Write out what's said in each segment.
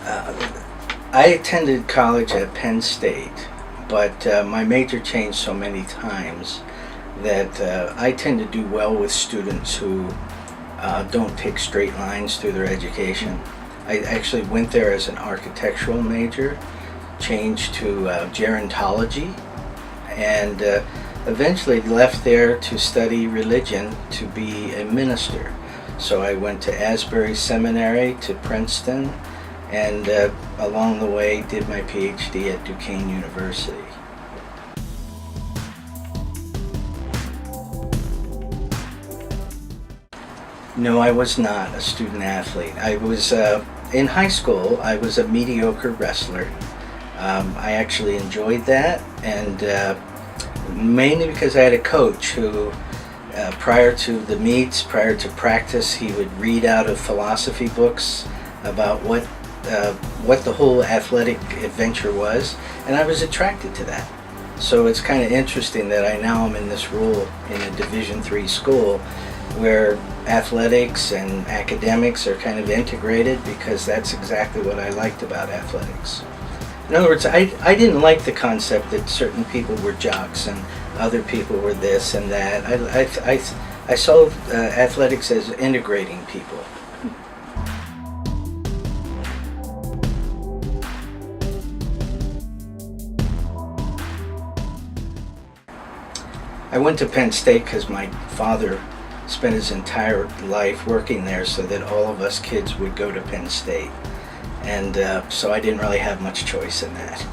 I attended college at Penn State, but my major changed so many times that I tend to do well with students who don't take straight lines through their education. I actually went there as an architectural major, changed to gerontology, and eventually left there to study religion to be a minister. So I went to Asbury Seminary, to Princeton, and along the way did my PhD at Duquesne University. No, I was not a student athlete. I was in high school. I was a mediocre wrestler. I actually enjoyed that, and mainly because I had a coach who, prior to the meets, prior to practice, he would read out of philosophy books about what the whole athletic adventure was, and I was attracted to that. So it's kind of interesting that I now am in this role in a Division III school where athletics and academics are kind of integrated, because that's exactly what I liked about athletics. In other words, I didn't like the concept that certain people were jocks and other people were this and that. I saw athletics as integrating people. I went to Penn State because my father spent his entire life working there so that all of us kids would go to Penn State. And so I didn't really have much choice in that.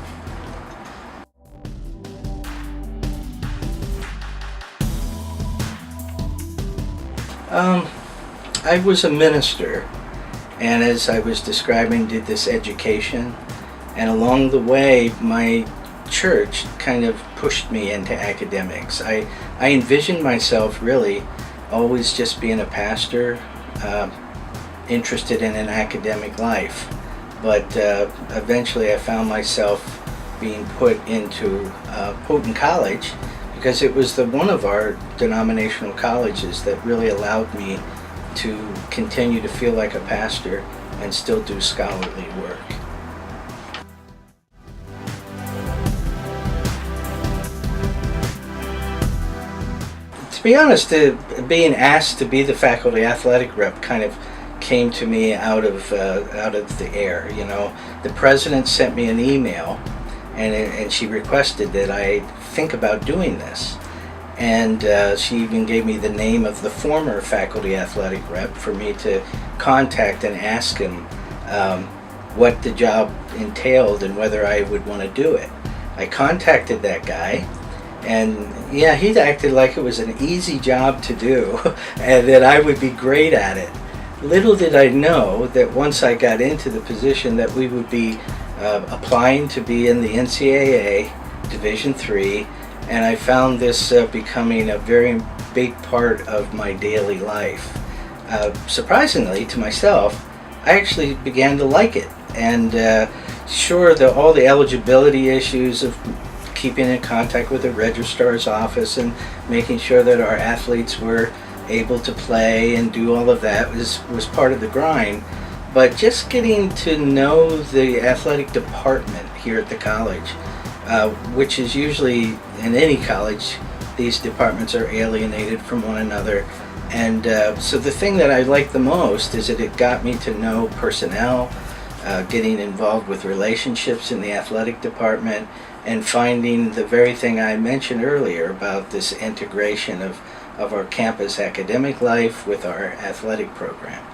I was a minister, and as I was describing, did this education, and along the way my church kind of pushed me into academics. I envisioned myself really always just being a pastor, interested in an academic life, but eventually I found myself being put into Houghton College, because it was one of our denominational colleges that really allowed me to continue to feel like a pastor and still do scholarly work. To be honest, being asked to be the faculty athletic rep kind of came to me out of the air. You know, the president sent me an email, and she requested that I think about doing this, and she even gave me the name of the former faculty athletic rep for me to contact and ask him what the job entailed and whether I would want to do it. I contacted that guy. And yeah, he acted like it was an easy job to do and that I would be great at it. Little did I know that once I got into the position that we would be applying to be in the NCAA Division III, and I found this becoming a very big part of my daily life. Surprisingly to myself, I actually began to like it. And sure, all the eligibility issues of keeping in contact with the registrar's office and making sure that our athletes were able to play and do all of that was part of the grind. But just getting to know the athletic department here at the college, which is usually in any college, these departments are alienated from one another. And so the thing that I like the most is that it got me to know personnel, getting involved with relationships in the athletic department, and finding the very thing I mentioned earlier about this integration of our campus academic life with our athletic program.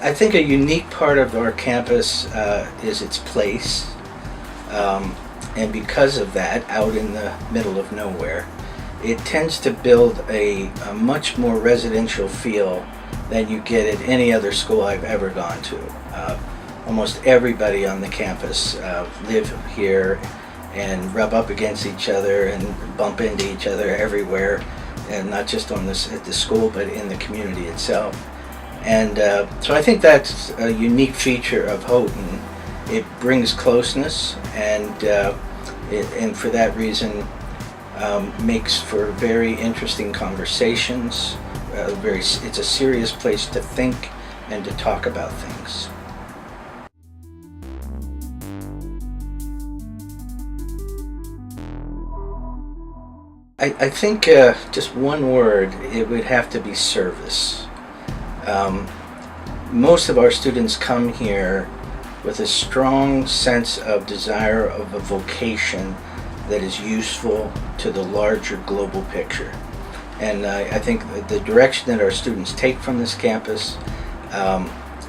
I think a unique part of our campus is its place, and because of that, out in the middle of nowhere, it tends to build a much more residential feel than you get at any other school I've ever gone to. Almost everybody on the campus live here and rub up against each other and bump into each other everywhere, and not just at the school, but in the community itself. And so I think that's a unique feature of Houghton. It brings closeness, and for that reason, makes for very interesting conversations. It's a serious place to think and to talk about things. I think just one word, it would have to be service. Most of our students come here with a strong sense of desire of a vocation that is useful to the larger global picture. And I think the direction that our students take from this campus,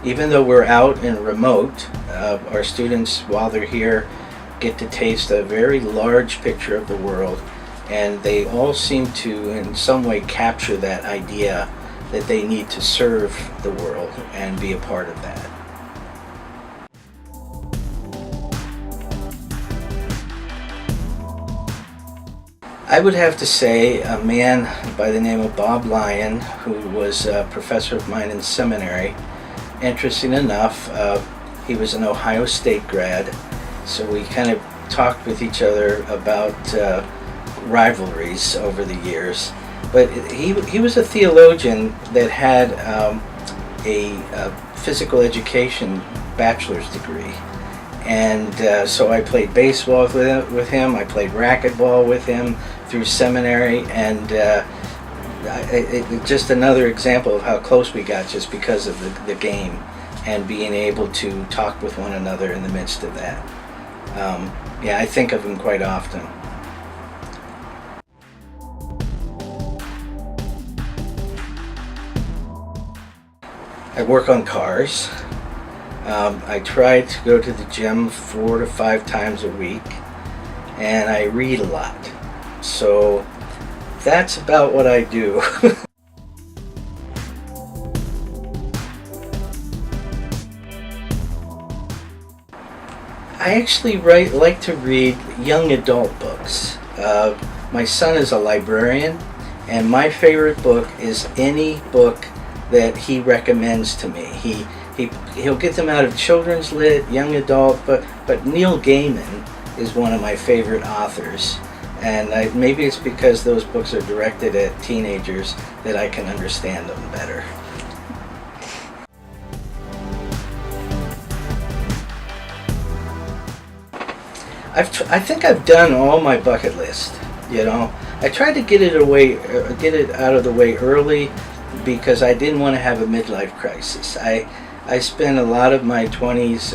even though we're out and remote, our students, while they're here, get to taste a very large picture of the world, and they all seem to in some way capture that idea that they need to serve the world and be a part of that. I would have to say a man by the name of Bob Lyon, who was a professor of mine in seminary. Interesting enough, he was an Ohio State grad, so we kind of talked with each other about rivalries over the years. But he was a theologian that had a physical education bachelor's degree. And so I played baseball with him, I played racquetball with him through seminary, and just another example of how close we got just because of the game and being able to talk with one another in the midst of that. Yeah, I think of him quite often. I work on cars. I try to go to the gym 4 to 5 times a week, and I read a lot. So that's about what I do. I actually like to read young adult books. My son is a librarian, and my favorite book is any book that he recommends to me. He'll get them out of children's lit, young adult, but Neil Gaiman is one of my favorite authors, and maybe it's because those books are directed at teenagers that I can understand them better. I think I've done all my bucket list. You know, I tried to get it out of the way early because I didn't want to have a midlife crisis. I spent a lot of my 20s,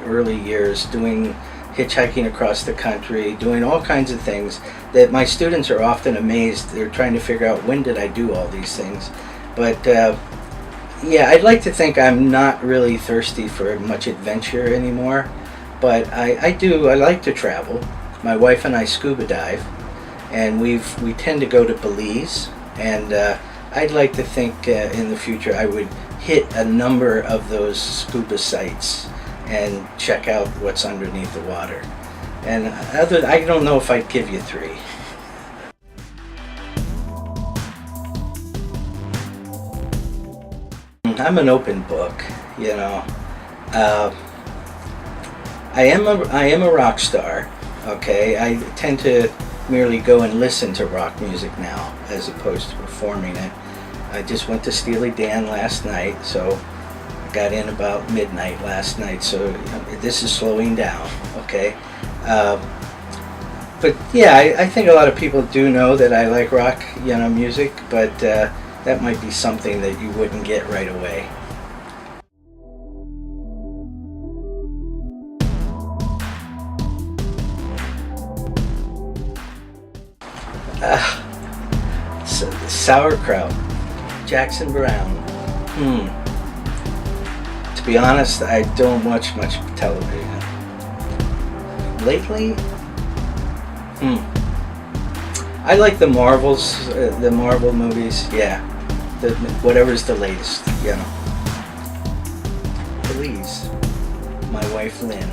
early years doing hitchhiking across the country, doing all kinds of things that my students are often amazed. They're trying to figure out, when did I do all these things? But yeah, I'd like to think I'm not really thirsty for much adventure anymore. But I like to travel. My wife and I scuba dive, and we tend to go to Belize, and I'd like to think in the future I would hit a number of those scuba sites and check out what's underneath the water. And I don't know if I'd give you 3. I'm an open book, you know. I am a rock star, okay? I tend to merely go and listen to rock music now as opposed to performing it. I just went to Steely Dan last night, so I got in about midnight last night, so this is slowing down, okay? But yeah, I think a lot of people do know that I like rock, music, but that might be something that you wouldn't get right away. Sauerkraut, Jackson Brown. To be honest, I don't watch much television. Lately? I like the Marvels, the Marvel movies, yeah. Whatever's the latest, Please, my wife Lynn.